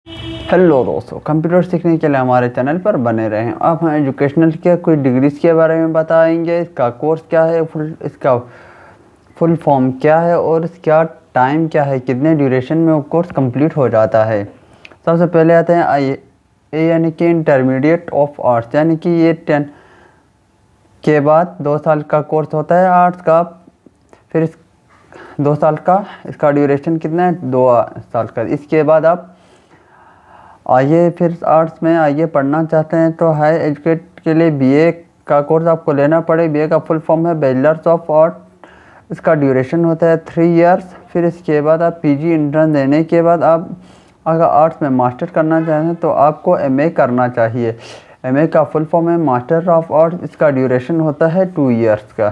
Hello दोस्तों, computer सीखने के लिए हमारे चैनल पर बने रहें। अब हम एजुकेशनल के कुछ डिग्रीज़ के बारे में बताएंगे। इसका कोर्स क्या है, इसका फुल फॉर्म क्या है और इसका टाइम क्या है, कितने ड्यूरेशन में वो कोर्स कंप्लीट हो जाता है। सबसे पहले आते हैं आई यानी कि इंटरमीडिएट ऑफ आर्ट्स, यानी कि ये 10 के बाद 2 साल का कोर्स होता है आर्ट्स का। फिर 2 साल का इसका ड्यूरेशन कितना है, 2 साल का। इसके बाद आप आइए फिर आर्ट्स में आइए पढ़ना चाहते हैं तो हाई एजुकेट के लिए बीए का कोर्स आपको लेना पड़े। बीए का फुल फॉर्म है बैचलर्स ऑफ आर्ट। इसका ड्यूरेशन होता है 3 इयर्स। फिर इसके बाद आप पीजी एंट्रेंस देने के बाद आप अगर आर्ट्स में मास्टर करना चाहते हैं तो आपको एमए करना चाहिए। एमए का फुल फॉर्म है मास्टर ऑफ आर्ट। इसका ड्यूरेशन होता है 2 इयर्स का।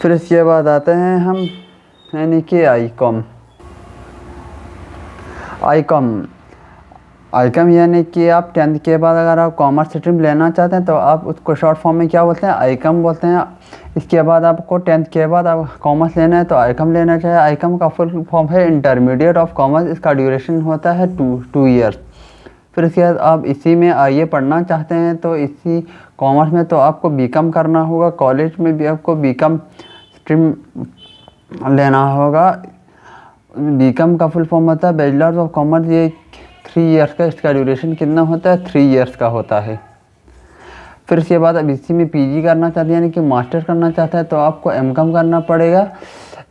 फिर इसके बाद आते हैं हम यानी कि आईकॉम यानी कि आप 10th के बाद अगर आप कॉमर्स स्ट्रीम लेना चाहते हैं तो आप उसको शॉर्ट फॉर्म में क्या बोलते हैं, आईकॉम बोलते हैं। इसके बाद आपको 10th के बाद आप कॉमर्स लेना है तो आईकॉम लेना चाहिए। आईकॉम का फुल फॉर्म है इंटरमीडिएट ऑफ कॉमर्स। इसका ड्यूरेशन होता है 2 इयर्स। फिर इसके बाद आप इसी में आइए पढ़ना चाहते हैं तो इसी कॉमर्स में तो आपको बीकॉम करना होगा। कॉलेज में भी आपको बीकॉम स्ट्रीम लेना होगा। बीकॉम का फुल फॉर्म होता है बैचलर्स ऑफ कॉमर्स। ये 3 इयर्स का, इसका ड्यूरेशन कितना होता है, 3 इयर्स का होता है। फिर इसके बाद अब इसी में पीजी करना चाहते हैं यानी कि मास्टर करना चाहते हैं तो आपको एमकॉम करना पड़ेगा।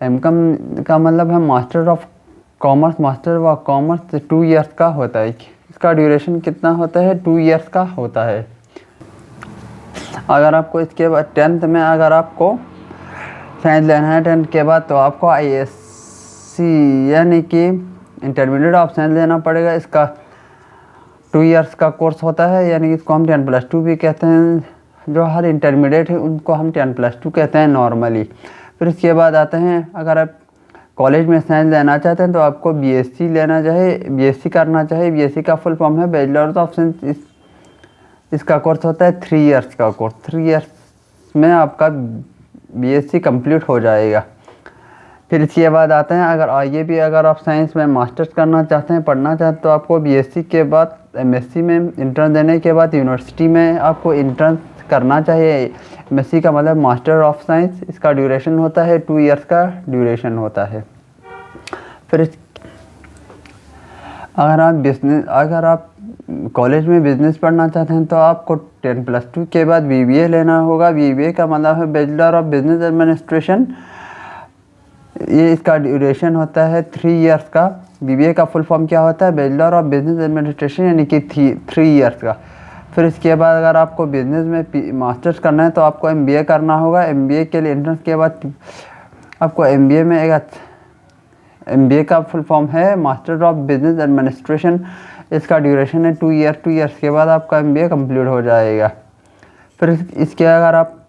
एमकॉम का मतलब है master of commerce. Master of commerce 2 years का होता है। इसका ड्यूरेशन कितना होता है, 2 इयर्स का होता है। अगर आपको इसके बाद 10th में अगर आपको साइंस लेना है 10th के बाद तो आपको आईएससी यानी कि इंटरमीडिएट ऑफ साइंस लेना पड़ेगा। इसका 2 इयर्स का कोर्स होता है, यानी कि इसको हम 10+2 भी कहते हैं। जो हर इंटरमीडिएट है उनको हम 10+2 कहते हैं नॉर्मली। फिर इसके बाद आते हैं अगर आप कॉलेज में साइंस लेना चाहते हैं तो आपको बीएससी लेना चाहिए, बीएससी करना चाहिए। बीएससी का फुल फॉर्म है बैचलर्स ऑफ साइंस। इसका कोर्स होता है 3 इयर्स का कोर्स। 3 इयर्स में आपका बीएससी कंप्लीट हो जाएगा। फिर इसके बाद आते हैं अगर आप साइंस में मास्टर्स करना चाहते हैं, पढ़ना चाहते हैं तो आपको बीएससी के बाद एमएससी में इंट्रेंस देने के बाद यूनिवर्सिटी में आपको इंट्रेंस करना चाहिए। एमएससी का मतलब मास्टर ऑफ साइंस। इसका ड्यूरेशन होता है 2 इयर्स का ड्यूरेशन होता है। फिर अगर आप कॉलेज में बिजनेस पढ़ना चाहते हैं तो आपको 10+2 के बाद बीबीए लेना होगा। बीबीए का मतलब है बैचलर ऑफ बिजनेस एडमिनिस्ट्रेशन। ये इसका ड्यूरेशन होता है 3 इयर्स का। बीबीए का फुल फॉर्म क्या होता है, बैचलर ऑफ बिजनेस एडमिनिस्ट्रेशन, यानी कि 3 इयर्स का। फिर इसके बाद अगर आपको बिजनेस में मास्टर्स करना है तो आपको एमबीए करना होगा। एमबीए के लिए एंट्रेंस के बाद आपको एमबीए में एमबीए का फुल फॉर्म है मास्टर ऑफ बिजनेस एडमिनिस्ट्रेशन। इसका ड्यूरेशन है 2 ईयर। 2 इयर्स के बाद आपका एमबीए कंप्लीट हो जाएगा। फिर इसके अगर आप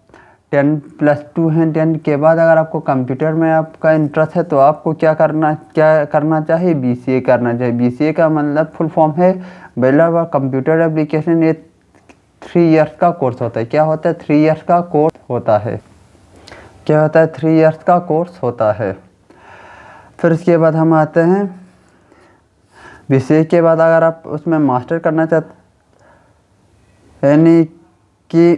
10+2 हैं, 10 के बाद अगर आपको कंप्यूटर में आपका इंटरेस्ट है तो आपको क्या करना चाहिए, बीसीए करना चाहिए। बीसीए का मतलब फुल फॉर्म है बैचलर ऑफ कंप्यूटर एप्लीकेशन। ये 3 इयर्स का कोर्स होता है। क्या होता है, 3 इयर्स का कोर्स होता है। क्या होता है, 3 इयर्स का कोर्स होता है। फिर इसके बाद हम आते हैं बीसीए के बाद अगर आप उसमें मास्टर करना चाहते यानी कि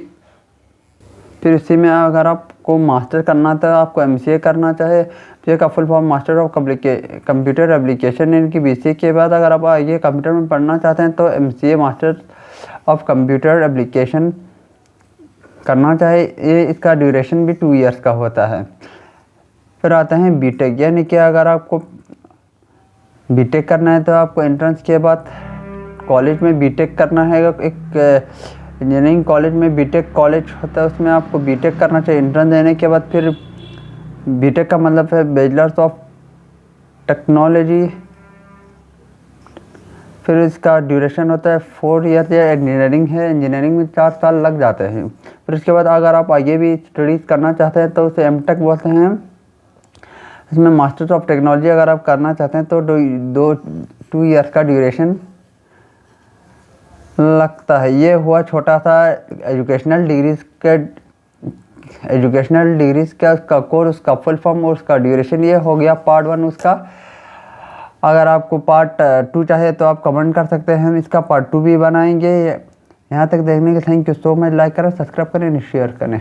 फिर इसी में अगर आपको मास्टर करना था आपको एमसीए करना चाहे तो ये का full form master of computer application. यानी कि बीसीए के बाद अगर आप आगे कंप्यूटर में पढ़ना चाहते हैं तो MCA master of computer application करना चाहे। ये इसका ड्यूरेशन भी 2 इयर्स का होता है। फिर आते हैं बीटेक, यानी कि अगर आपको बीटेक करना है तो आपको एंट्रेंस के बाद कॉलेज में बीटेक करना है। एक इंजीनियरिंग कॉलेज में बीटेक कॉलेज होता है, उसमें आपको बीटेक करना चाहिए एंट्रेंस देने के बाद। फिर बीटेक का मतलब है बैचलर्स ऑफ टेक्नोलॉजी। फिर इसका ड्यूरेशन होता है 4 ईयर। या इंजीनियरिंग है, इंजीनियरिंग में 4 साल लग जाते हैं। फिर इसके बाद अगर आप आगे भी स्टडीज़ करना चाहते हैं तो उसे एमटेक बोलते हैं। इसमें मास्टर्स ऑफ टेक्नोलॉजी अगर आप करना चाहते हैं तो 2 ईयर्स का ड्यूरेशन लगता है। ये हुआ छोटा सा एजुकेशनल डिग्रीज का उसका कोर्स, उसका फुल फॉर्म और उसका ड्यूरेशन। ये हो गया पार्ट 1 उसका। अगर आपको पार्ट 2 चाहिए तो आप कमेंट कर सकते हैं, हम इसका पार्ट 2 भी बनाएंगे। यहाँ तक देखने के thank you so much. Like करें, सब्सक्राइब करें, शेयर करें।